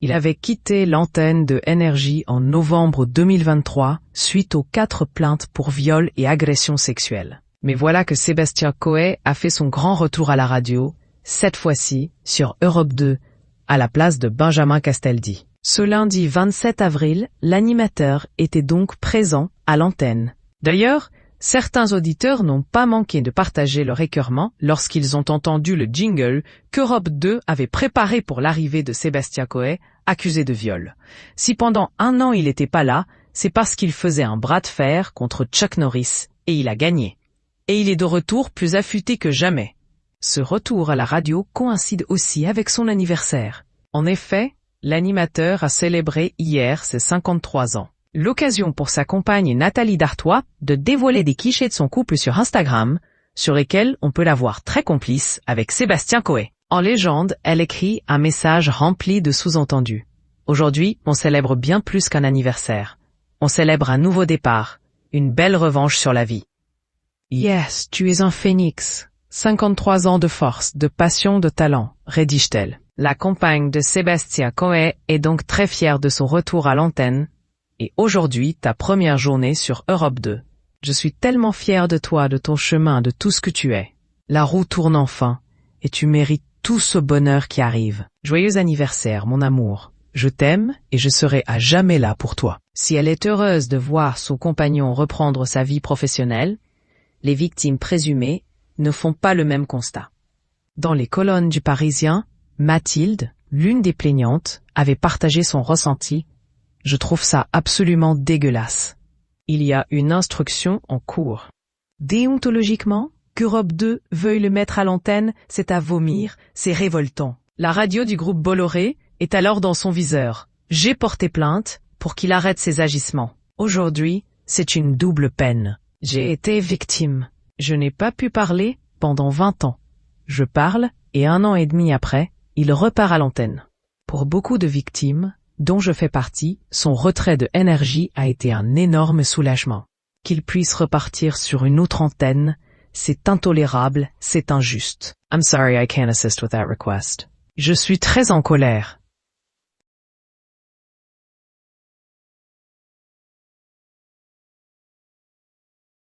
Il avait quitté l'antenne de Énergie en novembre 2023 suite aux 4 plaintes pour viol et agression sexuelle. Mais voilà que Sébastien Coé a fait son grand retour à la radio, cette fois-ci sur Europe 2, à la place de Benjamin Castaldi. Ce lundi 27 avril, l'animateur était donc présent à l'antenne. D'ailleurs, certains auditeurs n'ont pas manqué de partager leur écœurement lorsqu'ils ont entendu le jingle qu'Europe 2 avait préparé pour l'arrivée de Sébastien Coé, accusé de viol. Si pendant 1 an il n'était pas là, c'est parce qu'il faisait un bras de fer contre Chuck Norris, et il a gagné. Et il est de retour plus affûté que jamais. Ce retour à la radio coïncide aussi avec son anniversaire. En effet, l'animateur a célébré hier ses 53 ans. L'occasion pour sa compagne Nathalie Dartois de dévoiler des clichés de son couple sur Instagram, sur lesquels on peut la voir très complice avec Sébastien Coé. En légende, elle écrit un message rempli de sous-entendus. Aujourd'hui, on célèbre bien plus qu'un anniversaire. On célèbre un nouveau départ, une belle revanche sur la vie. Yes, tu es un phénix. 53 ans de force, de passion, de talent, rédige-t-elle. La compagne de Sébastien Coé est donc très fière de son retour à l'antenne. Et aujourd'hui, ta première journée sur Europe 2. Je suis tellement fière de toi, de ton chemin, de tout ce que tu es. La roue tourne enfin, et tu mérites tout ce bonheur qui arrive. Joyeux anniversaire, mon amour. Je t'aime, et je serai à jamais là pour toi. Si elle est heureuse de voir son compagnon reprendre sa vie professionnelle, les victimes présumées ne font pas le même constat. Dans les colonnes du Parisien, Mathilde, l'une des plaignantes, avait partagé son ressenti. Je trouve ça absolument dégueulasse. Il y a une instruction en cours. Déontologiquement, qu'Europe 2 veuille le mettre à l'antenne, c'est à vomir, c'est révoltant. La radio du groupe Bolloré est alors dans son viseur. J'ai porté plainte pour qu'il arrête ses agissements. Aujourd'hui, c'est une double peine. J'ai été victime. Je n'ai pas pu parler pendant 20 ans. Je parle, et 1 an et demi après, il repart à l'antenne. Pour beaucoup de victimes, dont je fais partie, son retrait de Énergie a été un énorme soulagement. Qu'il puisse repartir sur une autre antenne, c'est intolérable, c'est injuste. I'm sorry I can't assist with that request. Je suis très en colère.